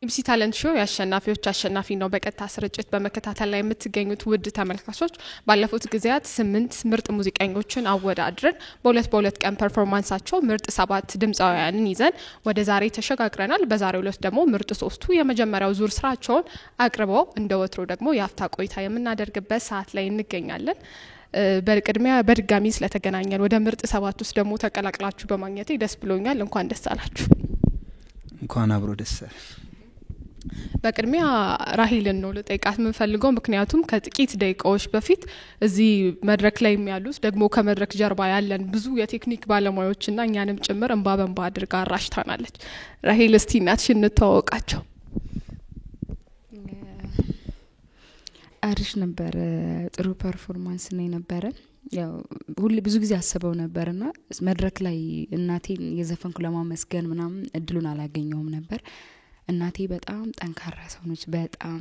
ኢቢሲ ታለንት ሾው ያሸናፊዎች አሸናፊ ነው በቀጥታ ስርጭት በመከታተል ላይ የምትገኙት ውድ ተመልካቾች ባለፉት ጊዜያት 8 ምርጥ ሙዚቀኞችን አወዳድረን በሁለት ቀን ፐርፎርማንሳቸው ምርጥ 7 ድምጻውያንን ይዘን ወደ ዛሬ ተሸጋግረናል። በዛሬው ዕለት ደግሞ ምርጥ 3ቱ የመጀመሪያው ዙር ስራቸውን አቅርበው እንደወትሮ ደግሞ ያፍታ ቆይታ የምናደርግበት ሰዓት ላይ እንገኛለን። በቅድሚያ በድጋሚ ስለተገናኘን ወደ ምርጥ 7 ውስጥ ደግሞ ተቀላቅላችሁ በማግኘቴ ደስ ብሎኛል። እንኳን ደስ አላችሁ። እንኳን አብሮ ደስ አለ። በቅድሚያ ራሂልን ነው ለጠይቃት የምንፈልገው ምክንያቱም ከጥቂት ደቂቃዎች በፊት እዚህ መድረክ ላይ የሚያሉት ደግሞ ከመድረክ ጀርባ ያለን ብዙ የቴክኒክ ባለሙያዎችና እኛንም ጭምር እንባ አድርጋ አራሽታናለች። ራሂል እስቲ እናትሽን እንተዋወቃቸው። አሪፍ ነበር፣ ጥሩ ፐርፎርማንስ ነው የነበረ። ያው ሁሉ ብዙ ጊዜ አስበው ነበርና መድረክ ላይ እናቴን የዘፈንኩ ለማመስገን ምናምን እድሉን አላገኘውም ነበር። እናቴ በጣም ጠንካራ ሰው ነች። በጣም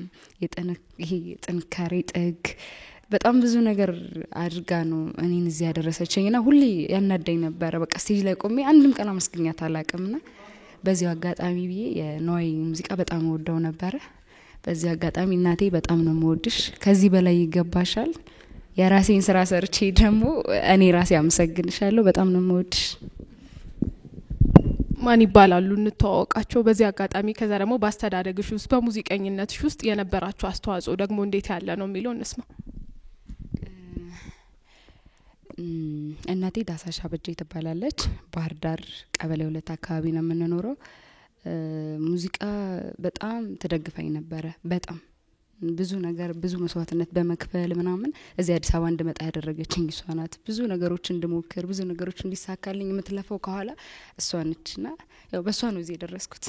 የጥንካሬ ጥግ በጣም ብዙ ነገር አድርጋ ነው እኔን እዚህ ያደረሰችኝና ሁሌ ያናደኝ ነበር። በቃ ስቴጅ ላይ ቆሜ አንድም ቀን አመስግኛት አላቅምና በዚህ አጋጣሚ ብዬ የኖይ ሙዚቃ በጣም ወደው ነበር። በዚህ አጋጣሚ እናቴ በጣም ነው የምወድሽ፣ ከዚህ በላይ ይገባሻል። የራሴን ስራ ሰርቼ ደግሞ እኔ ራሴ አመሰግንሻለሁ። በጣም ነው የምወድሽ። ማን ይባላሉ እንተዋወቃቸው በዚህ አጋጣሚ። ከዛ ደግሞ ባስተዳደግሽ ውስጥ በሙዚቀኝነትሽ ውስጥ የነበራችሁ አስተዋጽኦ ደግሞ እንዴት ያለ ነው የሚለው እንስማ። እናቴ ዳሳሻ በጄ ትባላለች። ባህር ዳር ቀበሌ 2 አካባቢ ነው የምንኖረው። ሙዚቃ በጣም ተደግፈኝ ነበር። በጣም ብዙ ነገር ብዙ መስዋዕትነት በመክፈል ምናምን እዚህ አዲስ አበባ እንድመጣ ያደረገችኝ እሷ ናት። ብዙ ነገሮች እንድሞክር ብዙ ነገሮች እንዲሳካልኝ የምትለፈው ከኋላ እሷ ነችና ያው በሷ ነው እዚህ የደረስኩት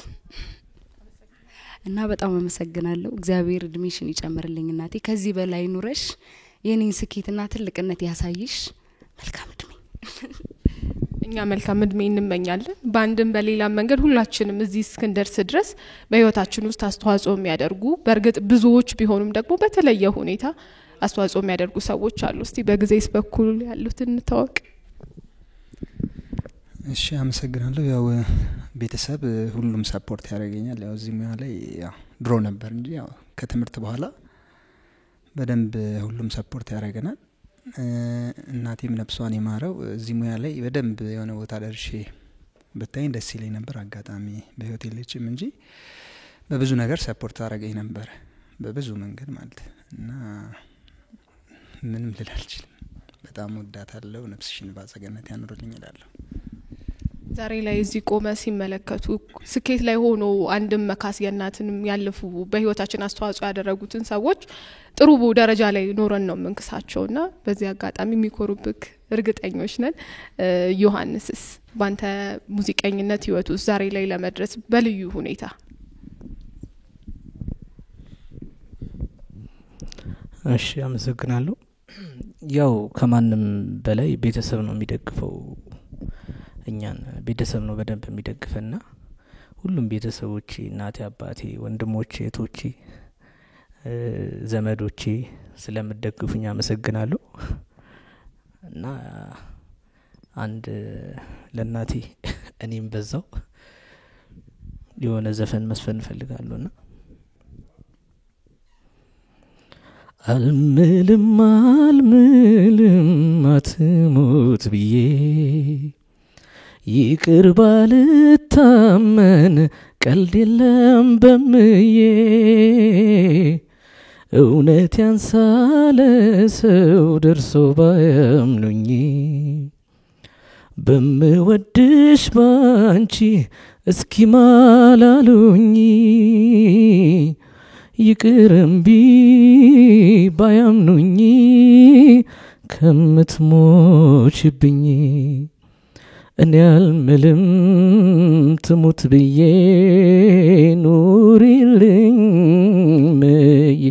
እና በጣም አመሰግናለሁ። እግዚአብሔር እድሜሽን ይጨምርልኝ እናቴ፣ ከዚህ በላይ ኑረሽ የኔን ስኬትና ትልቅነት ያሳይሽ። መልካም እድሜ። እኛ መልካም እድሜ እንመኛለን። ባንድም በሌላ መንገድ ሁላችንም እዚህ እስክንደርስ ድረስ በህይወታችን ውስጥ አስተዋጽኦ የሚያደርጉ በርግጥ ብዙዎች ቢሆኑም ደግሞ በተለየ ሁኔታ አስተዋጽኦ የሚያደርጉ ሰዎች አሉ። እስቲ በጊዜስ በኩል ያሉትን እንተዋወቅ። እሺ አመሰግናለሁ። ያው ቤተሰብ ሁሉም ሰፖርት ያደርገኛል። ያው እዚህ ሙያ ላይ ያው ድሮ ነበር እንጂ ያው ከትምህርት በኋላ በደንብ ሁሉም ሰፖርት ያደርገናል። እናቴም ነፍሷን ይማረው እዚህ ሙያ ላይ በደንብ የሆነ ቦታ ደርሼ በታኝ ደስ ይለኝ ነበር። አጋጣሚ በህይወት የለችም እንጂ በብዙ ነገር ሰፖርት አደረገኝ ነበር በብዙ መንገድ ማለት እና ምንም ልል አልችልም። በጣም ወዳታለሁ። ነፍስሽን ባጸገነት ያኑርልኝ እላለሁ። ዛሬ ላይ እዚህ ቆመ ሲመለከቱ ስኬት ላይ ሆኖ አንድም መካስ የናትንም ያለፉ በህይወታችን አስተዋጽኦ ያደረጉትን ሰዎች ጥሩ ደረጃ ላይ ኖረን ነው መንከሳቸውና በዚህ አጋጣሚ የሚኮሩብክ እርግጠኞች ነን። ዮሐንስስ ባንተ ሙዚቀኝነት ህይወት ውስጥ ዛሬ ላይ ለመድረስ በልዩ ሁኔታ እሺ አመሰግናለሁ። ያው ከማንም በላይ ቤተሰብ ነው የሚደግፈው። እኛን ቤተሰብ ነው በደንብ የሚደግፈና ሁሉም ቤተሰቦቼ እናቴ፣ አባቴ፣ ወንድሞቼ፣ እህቶቼ፣ ዘመዶቼ ስለምደግፉኝ አመሰግናለሁ። እና አንድ ለናቴ እኔም በዛው የሆነ ዘፈን መስፈን ፈልጋለሁና አልምልም አትሞት ብዬ ይቅር ባልታመን ቀልድ የለም በምዬ እውነት ያንሳለ ሰው ደርሶ ባያምኑኝ በምወድሽ ባንቺ እስኪ ማላሉኝ ይቅርም ባያምኑኝ ከምትሞችብኝ እኔ አልምልም ትሙት ብዬ ኑሪልኝ መዬ።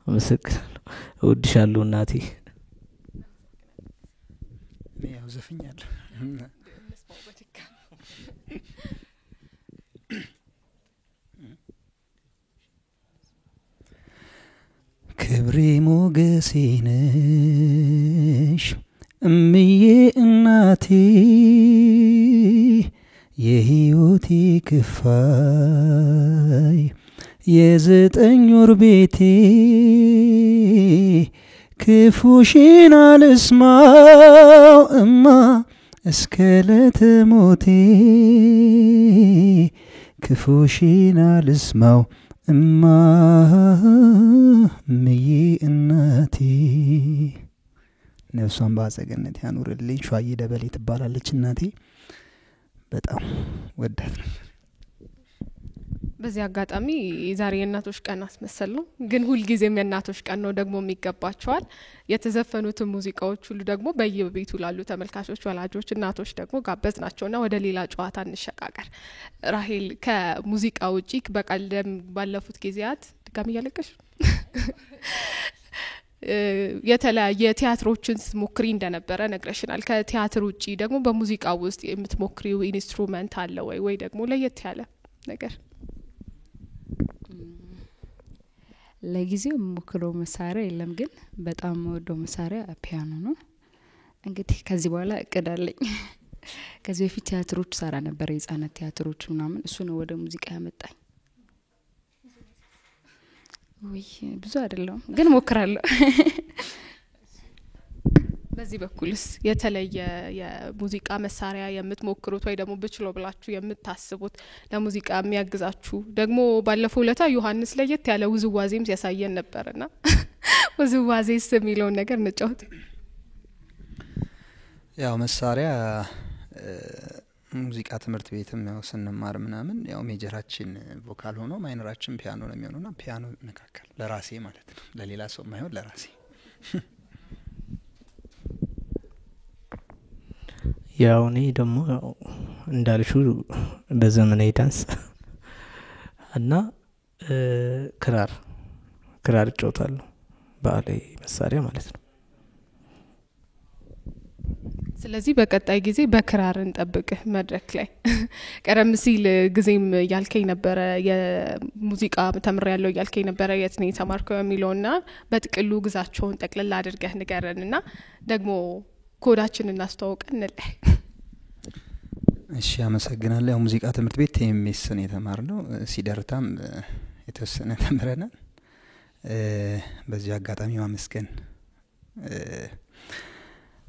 አመሰግናለሁ። እወድሻለሁ እናቴ። ያው ዘፍኛለሁ። ክብሬ ሞገሴ ነሽ እምዬ እናቴ የሕይወቴ ክፋይ የዘጠኝ ወር ቤቴ ክፉሽን አልስማው እማ እስከ ለተሞቴ ክፉሽን አልስማው እማ ምዬ እናቴ ነፍሷን በአጸገነት ያኑርልኝ። ሸዋዬ ደበሌ ትባላለች እናቴ። በጣም ወዳት ነበር። በዚህ አጋጣሚ ዛሬ የእናቶች ቀን አስመሰለው፣ ግን ሁል ጊዜም የእናቶች ቀን ነው ደግሞ የሚገባቸዋል። የተዘፈኑት ሙዚቃዎች ሁሉ ደግሞ በየቤቱ ላሉ ተመልካቾች፣ ወላጆች፣ እናቶች ደግሞ ጋበዝ ናቸውና ወደ ሌላ ጨዋታ እንሸጋገር። ራሄል ከሙዚቃ ውጪ በቀደም ባለፉት ጊዜያት ድጋሚ ያለቀሽ የተለያየ ቲያትሮችን ሞክሪ እንደነበረ ነግረሽናል። ከቲያትር ውጪ ደግሞ በሙዚቃ ውስጥ የምትሞክሪው ኢንስትሩመንት አለ ወይ ደግሞ ለየት ያለ ነገር? ለጊዜው የምሞክረው መሳሪያ የለም፣ ግን በጣም ወደው መሳሪያ ፒያኖ ነው። እንግዲህ ከዚህ በኋላ እቅድ አለኝ። ከዚህ በፊት ቲያትሮች ሰራ ነበር፣ የህፃናት ቲያትሮች ምናምን፣ እሱ ነው ወደ ሙዚቃ ያመጣኝ። ወይ ብዙ አይደለም ግን ሞክራለሁ። በዚህ በኩልስ የተለየ የሙዚቃ መሳሪያ የምትሞክሩት ወይ ደግሞ ብችሎ ብላችሁ የምታስቡት ለሙዚቃ የሚያግዛችሁ? ደግሞ ባለፈው ለታ ዮሐንስ ለየት ያለ ውዝዋዜም ሲያሳየን ነበርና ውዝዋዜስ የሚለውን ነገር እንጫወት። ያው መሳሪያ ሙዚቃ ትምህርት ቤትም ያው ስንማር ምናምን ያው ሜጀራችን ቮካል ሆኖ ማይነራችን ፒያኖ ነው የሚሆነውና ፒያኖ መካከል ለራሴ ማለት ነው፣ ለሌላ ሰው ማይሆን ለራሴ። ያው እኔ ደግሞ እንዳልሹ በዘመናዊ ዳንስ እና ክራር እጫወታለሁ፣ ባህላዊ መሳሪያ ማለት ነው። ስለዚህ በቀጣይ ጊዜ በክራር እንጠብቅህ መድረክ ላይ። ቀደም ሲል ጊዜም ያልከኝ ነበረ የሙዚቃ ተምሬያለሁ ያልከኝ ነበረ፣ የት ነው የተማርከው የሚለውና በጥቅሉ ግዛቸውን ጠቅልላ አድርገህ ንገረንና ደግሞ ኮዳችንን እናስተዋውቀን እንለይ። እሺ አመሰግናለሁ። ያው ሙዚቃ ትምህርት ቤት ቲኤምኤስ ነው የተማርነው፣ ሲደርታም የተወሰነ ተምረናል። በዚህ አጋጣሚ ማመስገን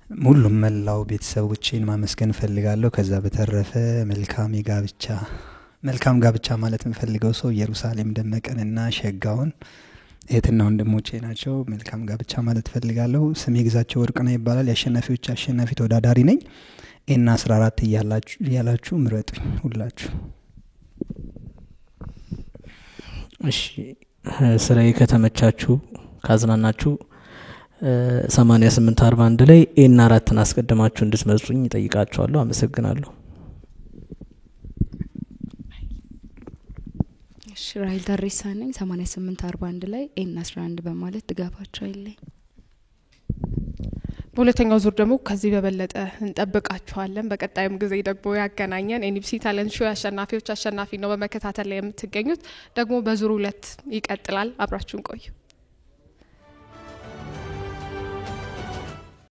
ሙሉም መላው ቤተሰቦቼን ማመስገን ፈልጋለሁ። ከዛ በተረፈ መልካም ጋብቻ ማለት እንፈልገው ሰው ኢየሩሳሌም ደመቀንና ሸጋውን እህትና ወንድሞቼ ናቸው። መልካም ጋብቻ ማለት ፈልጋለሁ። ስሜ ግዛቸው ወርቅና ይባላል። የአሸናፊዎች አሸናፊ ተወዳዳሪ ነኝ። እና 14 እያላችሁ ምረጡኝ ሁላችሁ። እሺ ስራዬ ከተመቻችሁ ካዝናናችሁ 8841 ላይ ኤና 4ን አስቀድማችሁ እንድትመጹኝ ጠይቃችኋለሁ። አመሰግናለሁ። እሺ ራሄል ታሪሳ ነኝ። 8841 ላይ ኤና 11 በማለት ድጋፋችሁ አይለኝ። በሁለተኛው ዙር ደግሞ ከዚህ በበለጠ እንጠብቃችኋለን። በቀጣይም ጊዜ ደግሞ ያገናኘን ኤንቢሲ ታለንት ሾው አሸናፊዎች አሸናፊ ነው በመከታተል ላይ የምትገኙት። ደግሞ በዙር 2 ይቀጥላል። አብራችሁን ቆዩ።